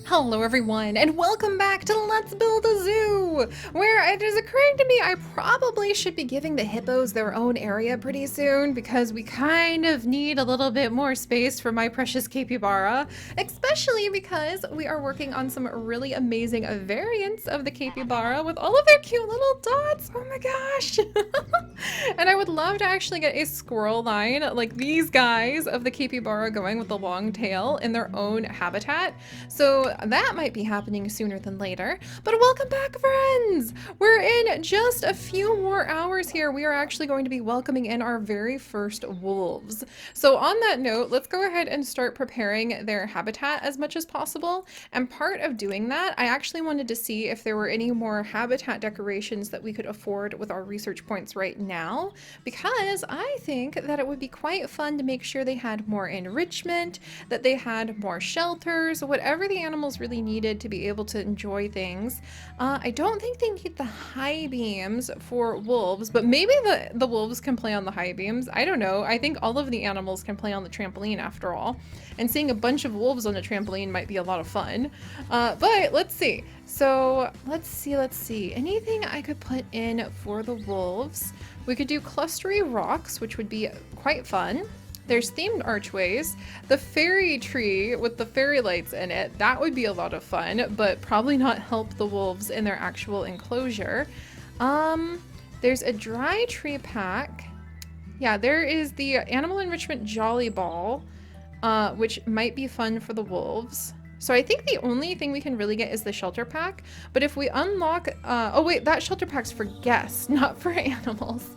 Hello everyone, and welcome back to Let's Build a Zoo, where it is occurring to me I probably should be giving the hippos their own area pretty soon because we kind of need a little bit more space for my precious capybara, especially because we are working on some really amazing variants of the capybara with all of their cute little dots. Oh my gosh! And I would love to actually get a squirrel line like these guys of the capybara going with the long tail in their own habitat. So that might be happening sooner than later. But welcome back, friends! We're in just a few more hours here. We are actually going to be welcoming in our very first wolves. So on that note, let's go ahead and start preparing their habitat as much as possible. And part of doing that, I actually wanted to see if there were any more habitat decorations that we could afford with our research points right now, because I think that it would be quite fun to make sure they had more enrichment, that they had more shelters, whatever the animals really needed to be able to enjoy things. I don't think they need the high beams for wolves, but maybe the wolves can play on the high beams. I don't know. I think all of the animals can play on the trampoline after all. And seeing a bunch of wolves on a trampoline might be a lot of fun. But let's see. So let's see. Anything I could put in for the wolves? We could do clustery rocks, which would be quite fun. There's themed archways. The fairy tree with the fairy lights in it, that would be a lot of fun, but probably not help the wolves in their actual enclosure. There's a dry tree pack. Yeah, there is the animal enrichment jolly ball, which might be fun for the wolves. So I think the only thing we can really get is the shelter pack, but if we unlock, oh wait, that shelter pack's for guests, not for animals.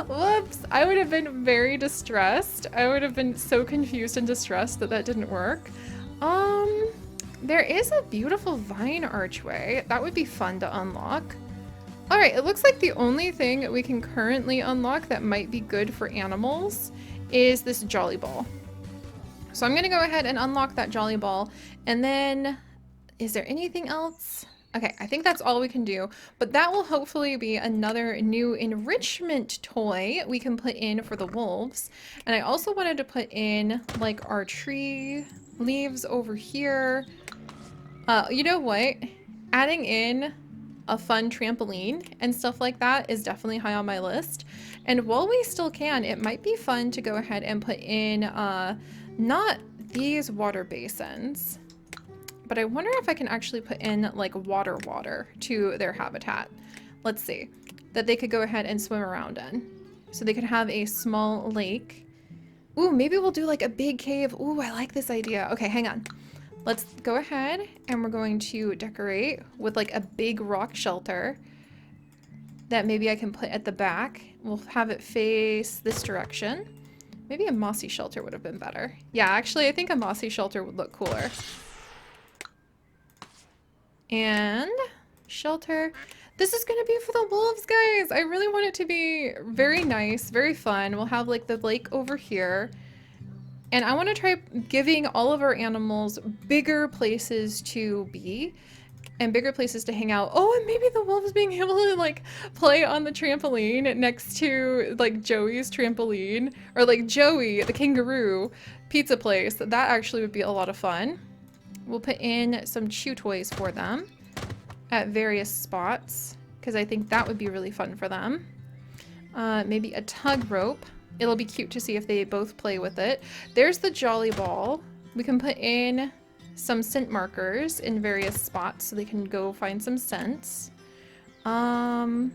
Whoops, I would have been very distressed. I would have been so confused and distressed that that didn't work. There is a beautiful vine archway. That would be fun to unlock. All right, it looks like the only thing we can currently unlock that might be good for animals is this jolly ball. So I'm gonna go ahead and unlock that jolly ball. And then, is there anything else? Okay, I think that's all we can do, but that will hopefully be another new enrichment toy we can put in for the wolves. And I also wanted to put in like our tree leaves over here. You know what? Adding in a fun trampoline and stuff like that is definitely high on my list. And while we still can, it might be fun to go ahead and put in not these water basins, but I wonder if I can actually put in like water to their habitat. Let's see, that they could go ahead and swim around in. So they could have a small lake. Ooh, maybe we'll do like a big cave. Ooh, I like this idea. Okay, hang on. Let's go ahead and we're going to decorate with like a big rock shelter that maybe I can put at the back. We'll have it face this direction. Maybe a mossy shelter would have been better. Yeah, actually, I think a mossy shelter would look cooler. And shelter. This is gonna be for the wolves, guys. I really want it to be very nice, very fun. We'll have like the lake over here. And I want to try giving all of our animals bigger places to be and bigger places to hang out. Oh, and maybe the wolves being able to like play on the trampoline next to like Joey's trampoline, or like Joey, the kangaroo pizza place. That actually would be a lot of fun. We'll put in some chew toys for them at various spots because I think that would be really fun for them. Maybe a tug rope. It'll be cute to see if they both play with it. There's the jolly ball. We can put in some scent markers in various spots so they can go find some scents. Let's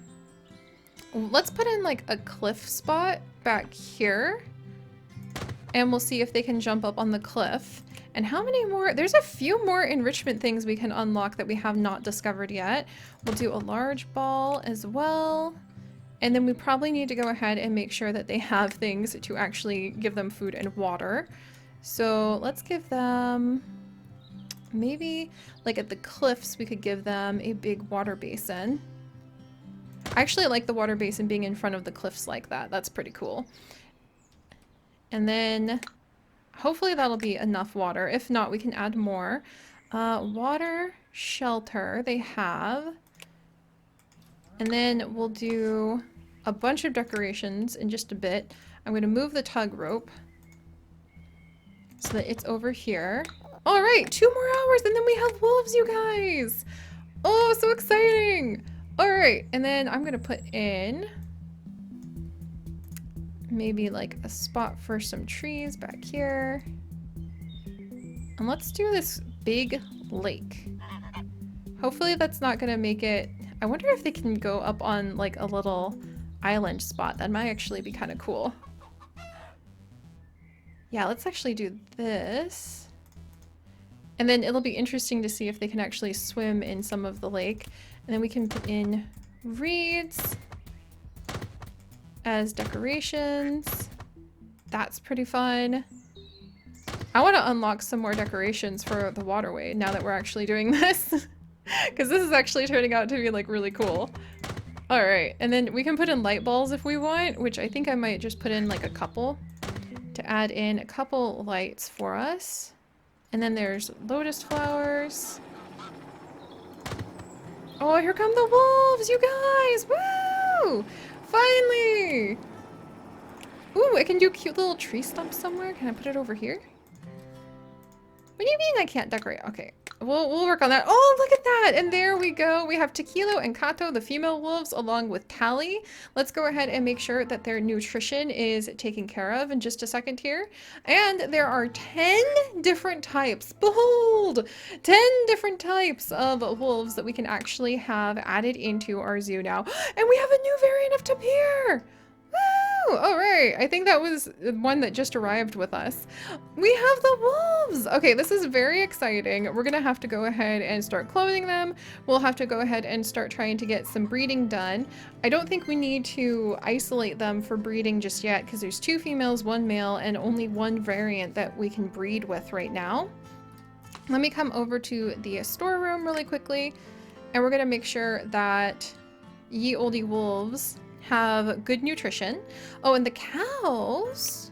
put in like a cliff spot back here and we'll see if they can jump up on the cliff. And how many more? There's a few more enrichment things we can unlock that we have not discovered yet. We'll do a large ball as well. And then we probably need to go ahead and make sure that they have things to actually give them food and water. So let's give them, maybe like at the cliffs, we could give them a big water basin. I actually like the water basin being in front of the cliffs like that. That's pretty cool. And then hopefully that'll be enough water. If not, we can add more. Water, shelter, they have. And then we'll do a bunch of decorations in just a bit. I'm going to move the tug rope so that it's over here. All right, 2 more hours and then we have wolves, you guys. Oh, so exciting. All right, and then I'm gonna put in maybe like a spot for some trees back here. And let's do this big lake. Hopefully that's not gonna make it... I wonder if they can go up on like a little island spot. That might actually be kind of cool. Yeah, let's actually do this. And then it'll be interesting to see if they can actually swim in some of the lake. And then we can put in reeds as decorations. That's pretty fun. I want to unlock some more decorations for the waterway now that we're actually doing this. Because this is actually turning out to be like really cool. All right, and then we can put in light balls if we want, which I think I might just put in like a couple to add in a couple lights for us. And then there's lotus flowers. Oh, here come the wolves, you guys! Woo! Finally! Ooh, I can do a cute little tree stump somewhere. Can I put it over here? What do you mean I can't decorate? Okay, we'll work on that. Oh, look at that! And there we go. We have Tequilo and Kato, the female wolves, along with Tally. Let's go ahead and make sure that their nutrition is taken care of in just a second here. And there are 10 different types. Behold! 10 different types of wolves that we can actually have added into our zoo now. And we have a new variant of tapir! Woo! All right, I think that was one that just arrived with us. We have the wolves! Okay, this is very exciting. We're gonna have to go ahead and start clothing them. We'll have to go ahead and start trying to get some breeding done. I don't think we need to isolate them for breeding just yet because there's 2 females, 1 male, and only 1 variant that we can breed with right now. Let me come over to the storeroom really quickly, and we're gonna make sure that ye olde wolves have good nutrition. Oh, and the cows.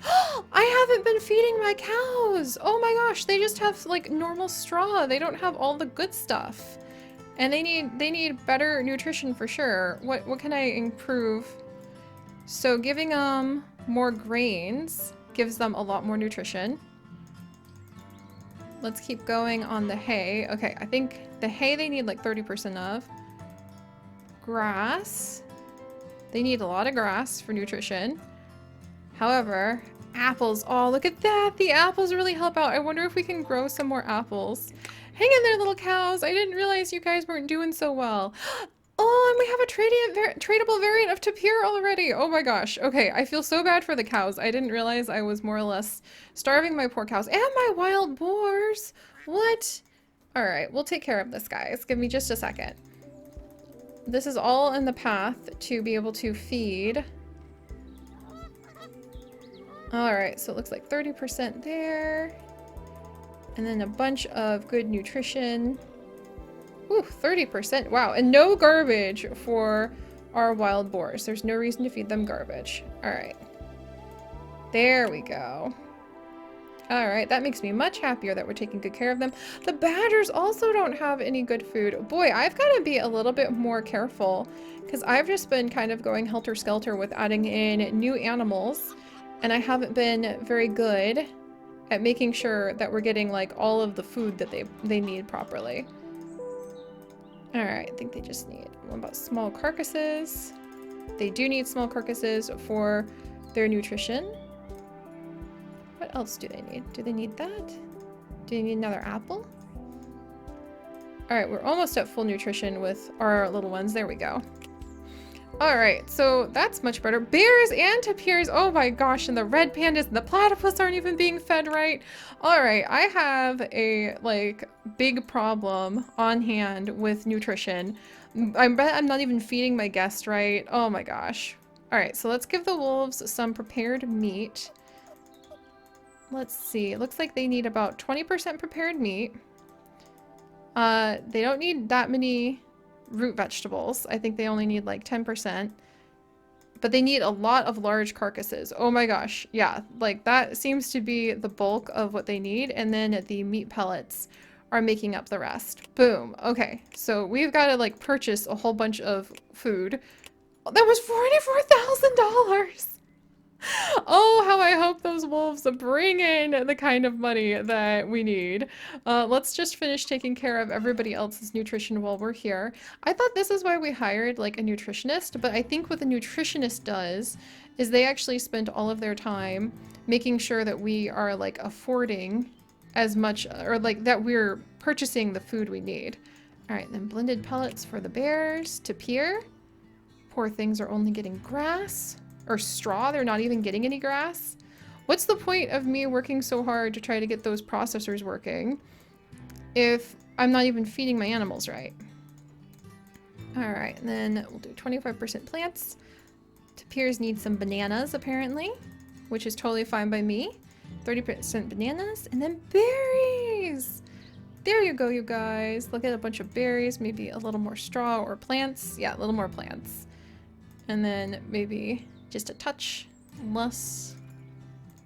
I haven't been feeding my cows. Oh my gosh, they just have like normal straw. They don't have all the good stuff. And they need better nutrition for sure. What can I improve? So giving them more grains gives them a lot more nutrition. Let's keep going on the hay. Okay, I think the hay they need like 30% of. Grass. They need a lot of grass for nutrition. However, apples. Oh, look at that. The apples really help out. I wonder if we can grow some more apples. Hang in there, little cows. I didn't realize you guys weren't doing so well. Oh, and we have a tradable variant of tapir already. Oh my gosh. Okay, I feel so bad for the cows. I didn't realize I was more or less starving my poor cows. And my wild boars. What? All right, we'll take care of this, guys. Give me just a second. This is all in the path to be able to feed. Alright, so it looks like 30% there. And then a bunch of good nutrition. Ooh, 30%. Wow, and no garbage for our wild boars. There's no reason to feed them garbage. Alright. There we go. Alright, that makes me much happier that we're taking good care of them. The badgers also don't have any good food. Boy, I've got to be a little bit more careful because I've just been kind of going helter-skelter with adding in new animals, and I haven't been very good at making sure that we're getting like all of the food that they need properly. Alright, I think they just need, what about small carcasses? They do need small carcasses for their nutrition. What else do they need? Do they need that? Do they need another apple? Alright, we're almost at full nutrition with our little ones. There we go. Alright, so that's much better. Bears and tapirs! Oh my gosh, and the red pandas and the platypus aren't even being fed right. Alright, I have a, like, big problem on hand with nutrition. I bet I'm not even feeding my guests right. Oh my gosh. Alright, so let's give the wolves some prepared meat. Let's see. It looks like they need about 20% prepared meat. They don't need that many root vegetables. I think they only need like 10%. But they need a lot of large carcasses. Oh my gosh. Yeah, like that seems to be the bulk of what they need. And then the meat pellets are making up the rest. Boom. Okay, so we've got to like purchase a whole bunch of food. That was $44,000! Oh, how I hope those wolves bring in the kind of money that we need. Let's just finish taking care of everybody else's nutrition while we're here. I thought this is why we hired like a nutritionist, but I think what the nutritionist does is they actually spend all of their time making sure that we are like affording as much, or like that we're purchasing the food we need. All right, then blended pellets for the bears to peer. Poor things are only getting grass. Or straw, they're not even getting any grass. What's the point of me working so hard to try to get those processors working if I'm not even feeding my animals right? Alright, and then we'll do 25% plants. Tapirs need some bananas, apparently, which is totally fine by me. 30% bananas, and then berries! There you go, you guys. Look at a bunch of berries, maybe a little more straw or plants. Yeah, a little more plants. And then maybe just a touch less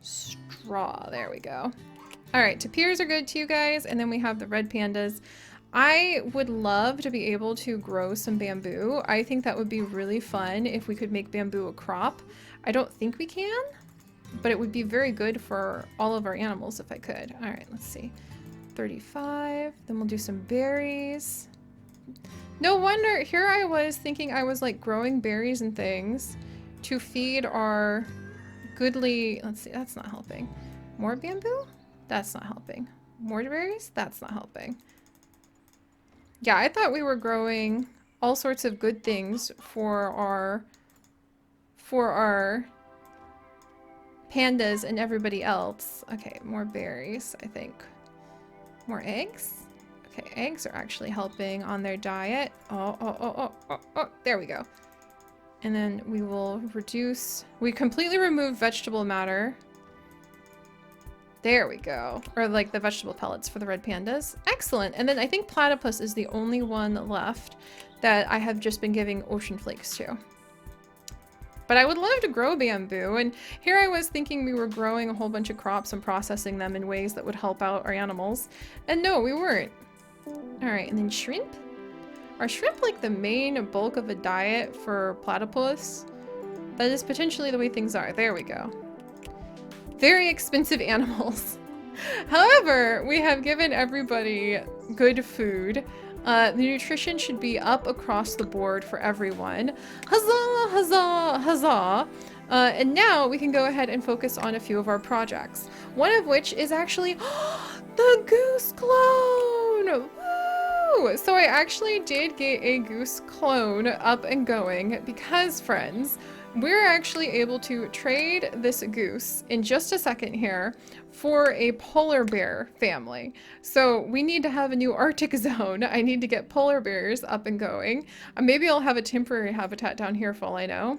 straw. There we go. All right, tapirs are good too, guys. And then we have the red pandas. I would love to be able to grow some bamboo. I think that would be really fun if we could make bamboo a crop. I don't think we can, but it would be very good for all of our animals if I could. All right, let's see. 35. Then we'll do some berries. No wonder, here I was thinking I was like growing berries and things to feed our goodly, let's see, that's not helping. More bamboo? That's not helping. More berries? That's not helping. Yeah, I thought we were growing all sorts of good things for our pandas and everybody else. Okay, more berries, I think. More eggs? Okay, eggs are actually helping on their diet. Oh, there we go. And then we will we completely remove vegetable matter. There we go. Or like the vegetable pellets for the red pandas. Excellent. And then I think platypus is the only one left that I have just been giving ocean flakes to. But I would love to grow bamboo, and here I was thinking we were growing a whole bunch of crops and processing them in ways that would help out our animals. And no, we weren't. Alright, and then shrimp? Are shrimp like the main bulk of a diet for platypus? That is potentially the way things are. There we go. Very expensive animals. However, we have given everybody good food. The nutrition should be up across the board for everyone. Huzzah, huzzah, huzzah. And now we can go ahead and focus on a few of our projects. One of which is actually the goose clone! Woo! So I actually did get a goose clone up and going because, friends, we're actually able to trade this goose in just a second here for a polar bear family. So we need to have a new Arctic zone. I need to get polar bears up and going. Maybe I'll have a temporary habitat down here for all I know.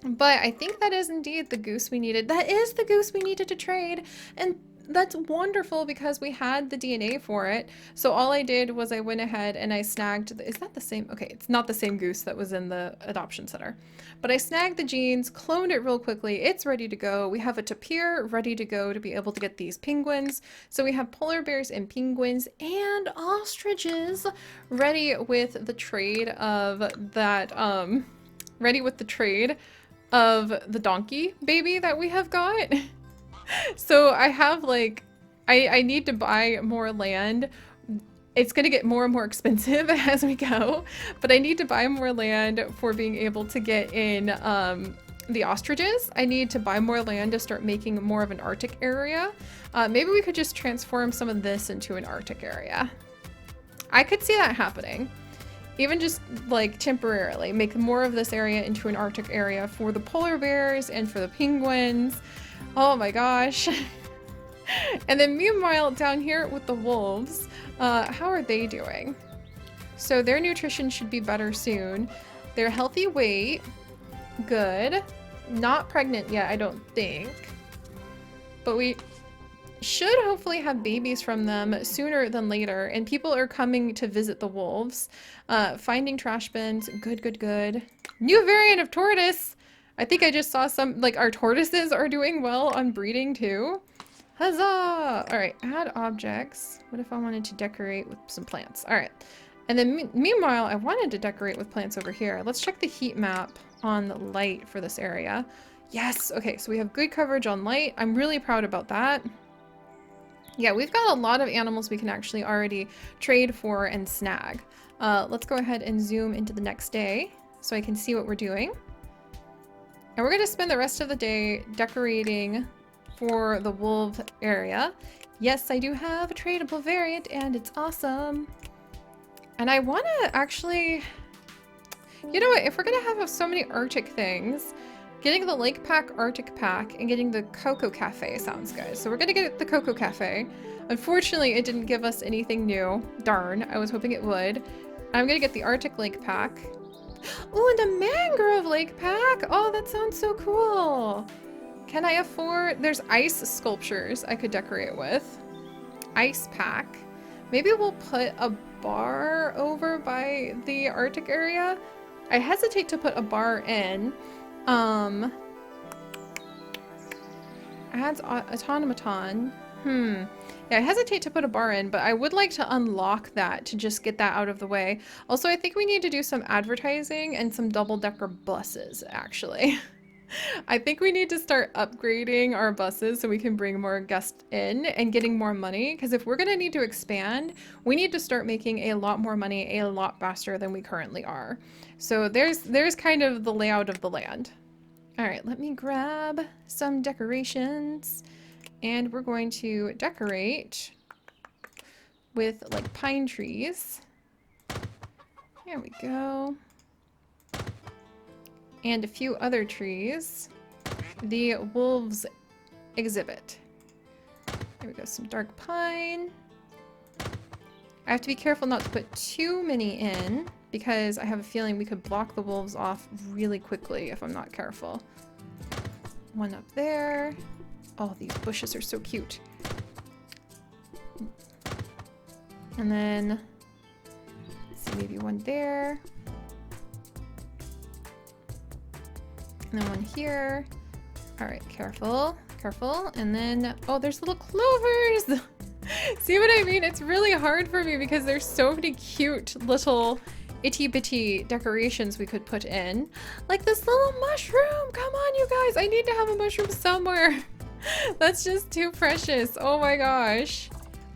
But I think that is indeed the goose we needed. That is the goose we needed to trade. And that's wonderful because we had the DNA for it. So all I did was I went ahead and I snagged, is that the same? Okay, it's not the same goose that was in the adoption center. But I snagged the genes, cloned it real quickly. It's ready to go. We have a tapir ready to go to be able to get these penguins. So we have polar bears and penguins and ostriches ready with the trade of that, ready with the trade of the donkey baby that we have got. So I have like, I need to buy more land. It's going to get more and more expensive as we go, but I need to buy more land for being able to get in the ostriches. I need to buy more land to start making more of an Arctic area. Maybe we could just transform some of this into an Arctic area. I could see that happening. Even just like temporarily make more of this area into an Arctic area for the polar bears and for the penguins. Oh my gosh. And then meanwhile, down here with the wolves, how are they doing? So their nutrition should be better soon. Their healthy weight, good. Not pregnant yet, I don't think. But we should hopefully have babies from them sooner than later. And people are coming to visit the wolves. Finding trash bins, good, good, good. New variant of tortoise. I think I just saw some, like our tortoises are doing well on breeding too. Huzzah! All right, add objects. What if I wanted to decorate with some plants? All right. And then meanwhile, I wanted to decorate with plants over here. Let's check the heat map on the light for this area. Yes, okay, so we have good coverage on light. I'm really proud about that. Yeah, we've got a lot of animals we can actually already trade for and snag. Let's go ahead and zoom into the next day so I can see what we're doing. And we're gonna spend the rest of the day decorating for the wolf area. Yes, I do have a tradable variant and it's awesome. And I wanna actually, you know what, if we're gonna have so many Arctic things, getting the Lake Pack Arctic Pack and getting the Cocoa Cafe sounds good. So we're gonna get the Cocoa Cafe. Unfortunately, it didn't give us anything new. Darn, I was hoping it would. I'm gonna get the Arctic Lake Pack. Oh, and a Mangrove Lake Pack! Oh, that sounds so cool! Can I afford... There's ice sculptures I could decorate with. Ice pack. Maybe we'll put a bar over by the Arctic area. I hesitate to put a bar in. Adds automaton. Yeah, I hesitate to put a bar in, but I would like to unlock that to just get that out of the way. Also, I think we need to do some advertising and some double-decker buses, actually. I think we need to start upgrading our buses so we can bring more guests in and getting more money, because if we're going to need to expand, we need to start making a lot more money a lot faster than we currently are. So there's kind of the layout of the land. All right, let me grab some decorations. And we're going to decorate with like pine trees. There we go. And a few other trees. The wolves exhibit. There we go, some dark pine. I have to be careful not to put too many in because I have a feeling we could block the wolves off really quickly if I'm not careful. One up there. Oh, these bushes are so cute. And then, let's see, maybe one there. And then one here. All right, careful, careful. And then, oh, there's little clovers. See what I mean? It's really hard for me because there's so many cute little itty bitty decorations we could put in. Like this little mushroom. Come on, you guys. I need to have a mushroom somewhere. That's just too precious. Oh my gosh.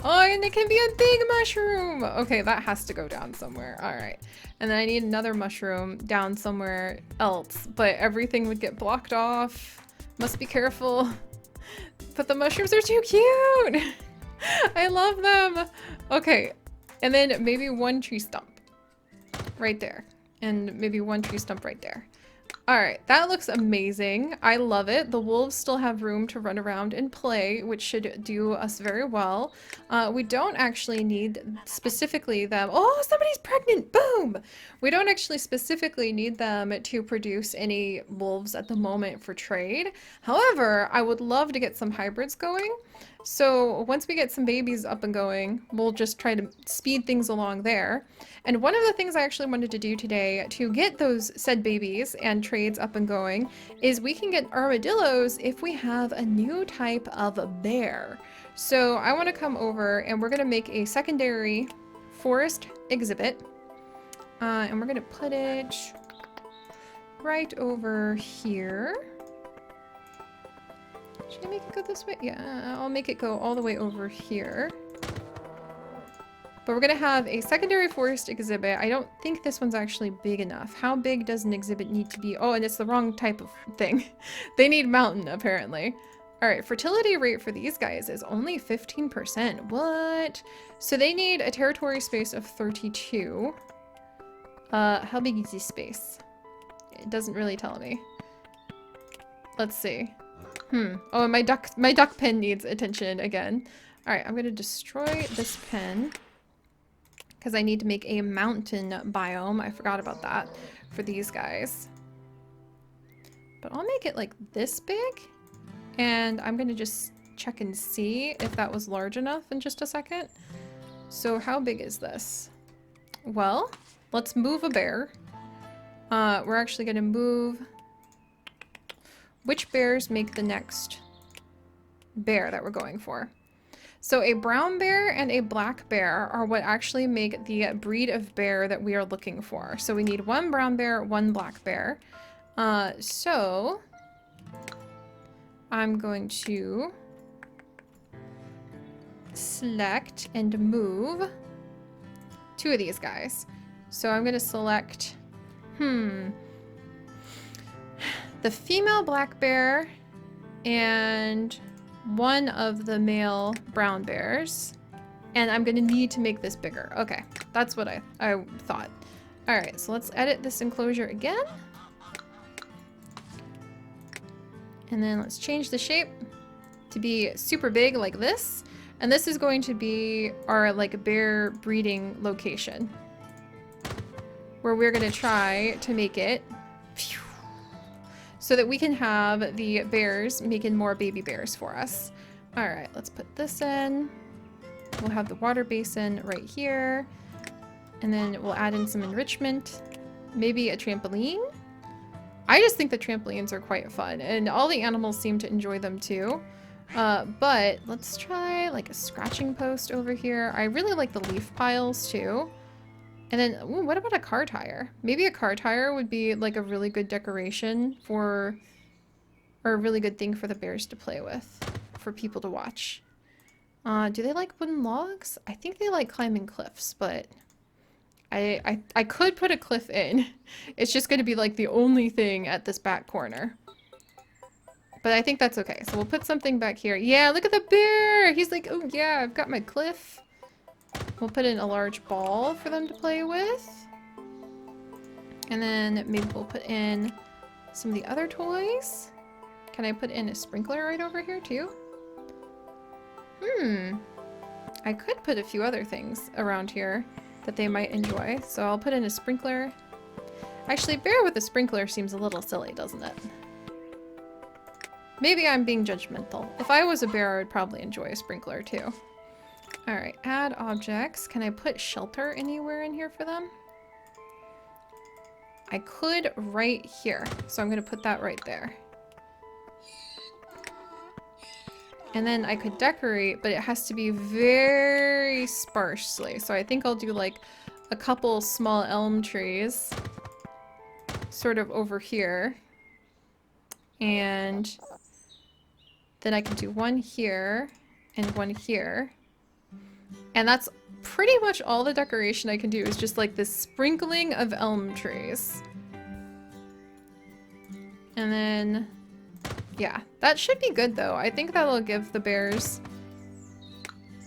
Oh, and it can be a big mushroom. Okay, that has to go down somewhere. All right. And then I need another mushroom down somewhere else, but everything would get blocked off. Must be careful. But the mushrooms are too cute. I love them. Okay. And then maybe one tree stump right there. And maybe one tree stump right there. All right, that looks amazing. I love it. The wolves still have room to run around and play, which should do us very well. We don't actually need specifically them. Oh, somebody's pregnant. Boom. We don't actually specifically need them to produce any wolves at the moment for trade. However, I would love to get some hybrids going. So once we get some babies up and going, we'll just try to speed things along there. And one of the things I actually wanted to do today to get those said babies and trades up and going is we can get armadillos if we have a new type of bear. So I want to come over and we're going to make a secondary forest exhibit. And we're going to put it right over here. Should I make it go this way? Yeah, I'll make it go all the way over here. But we're going to have a secondary forest exhibit. I don't think this one's actually big enough. How big does an exhibit need to be? Oh, and it's the wrong type of thing. They need mountain, apparently. All right, fertility rate for these guys is only 15%. What? So they need a territory space of 32. How big is this space? It doesn't really tell me. Let's see. Oh, and my duck pen needs attention again. All right, I'm gonna destroy this pen because I need to make a mountain biome. I forgot about that for these guys. But I'll make it like this big, and I'm gonna just check and see if that was large enough in just a second. So how big is this? Well, let's move a bear. We're actually gonna move. Which bears make the next bear that we're going for? So a brown bear and a black bear are what actually make the breed of bear that we are looking for. So we need one brown bear, one black bear. So I'm going to select and move 2 of these guys. So I'm going to select, the female black bear and 1 of the male brown bears. And I'm going to need to make this bigger. Okay, that's what I thought. All right, so let's edit this enclosure again. And then let's change the shape to be super big like this. And this is going to be our like bear breeding location, where we're going to try to make it so that we can have the bears making more baby bears for us. All right, let's put this in. We'll have the water basin right here. And then we'll add in some enrichment, maybe a trampoline. I just think the trampolines are quite fun, and all the animals seem to enjoy them too. But let's try like a scratching post over here. I really like the leaf piles too. And then, ooh, what about a car tire? Maybe a car tire would be like a really good decoration for, or a really good thing for the bears to play with, for people to watch. Do they like wooden logs? I think they like climbing cliffs, but I could put a cliff in. It's just going to be like the only thing at this back corner. But I think that's okay. So we'll put something back here. Yeah, look at the bear! He's like, oh yeah, I've got my cliff. We'll put in a large ball for them to play with. And then maybe we'll put in some of the other toys. Can I put in a sprinkler right over here too? I could put a few other things around here that they might enjoy. So I'll put in a sprinkler. Actually, bear with a sprinkler seems a little silly, doesn't it? Maybe I'm being judgmental. If I was a bear, I would probably enjoy a sprinkler too. All right, add objects. Can I put shelter anywhere in here for them? I could right here. So I'm gonna put that right there. And then I could decorate, but it has to be very sparsely. So I think I'll do like a couple small elm trees sort of over here. And then I can do one here and one here. And that's pretty much all the decoration I can do, is just like this sprinkling of elm trees. And then, yeah, that should be good though. I think that'll give the bears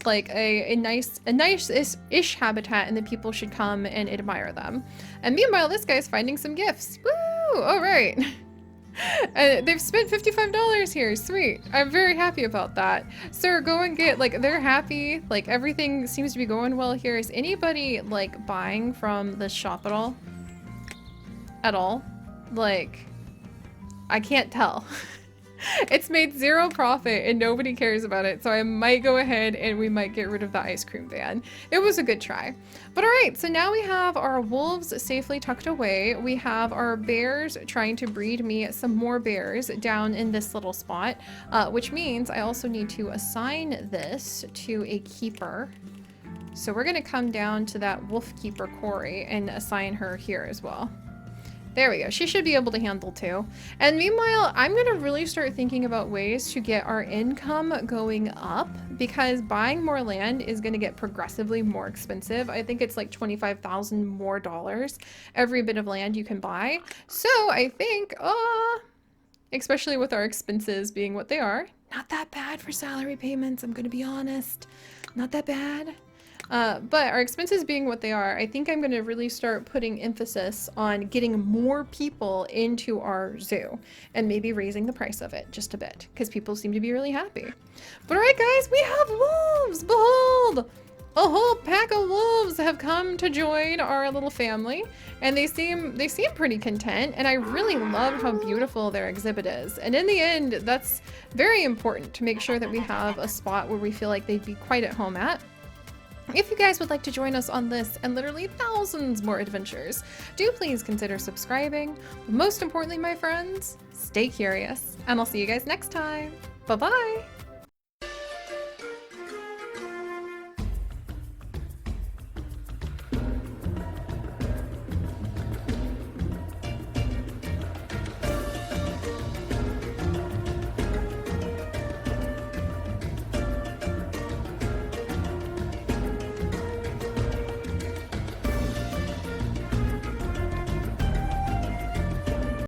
like a nice-ish habitat, and then people should come and admire them. And meanwhile, this guy's finding some gifts. Woo! All right. And they've spent $55 here. Sweet. I'm very happy about that. Sir, go and get, like, they're happy. Like, everything seems to be going well here. Is anybody, like, buying from the shop at all? At all? Like, I can't tell. It's made 0 profit and nobody cares about it, so I might go ahead and we might get rid of the ice cream van. It was a good try. But alright, so now we have our wolves safely tucked away. We have our bears trying to breed me some more bears down in this little spot, which means I also need to assign this to a keeper. So we're going to come down to that wolf keeper Corey and assign her here as well. There we go. She should be able to handle 2. And meanwhile, I'm going to really start thinking about ways to get our income going up, because buying more land is going to get progressively more expensive. I think it's like $25,000 more every bit of land you can buy. So I think, especially with our expenses being what they are, not that bad for salary payments, I'm going to be honest. Not that bad. But our expenses being what they are, I think I'm going to really start putting emphasis on getting more people into our zoo and maybe raising the price of it just a bit, because people seem to be really happy. But alright guys, we have wolves! Behold! A whole pack of wolves have come to join our little family, and they seem pretty content, and I really love how beautiful their exhibit is. And in the end, that's very important to make sure that we have a spot where we feel like they'd be quite at home at. If you guys would like to join us on this and literally thousands more adventures, do please consider subscribing. But most importantly, my friends, stay curious, and I'll see you guys next time. Bye-bye!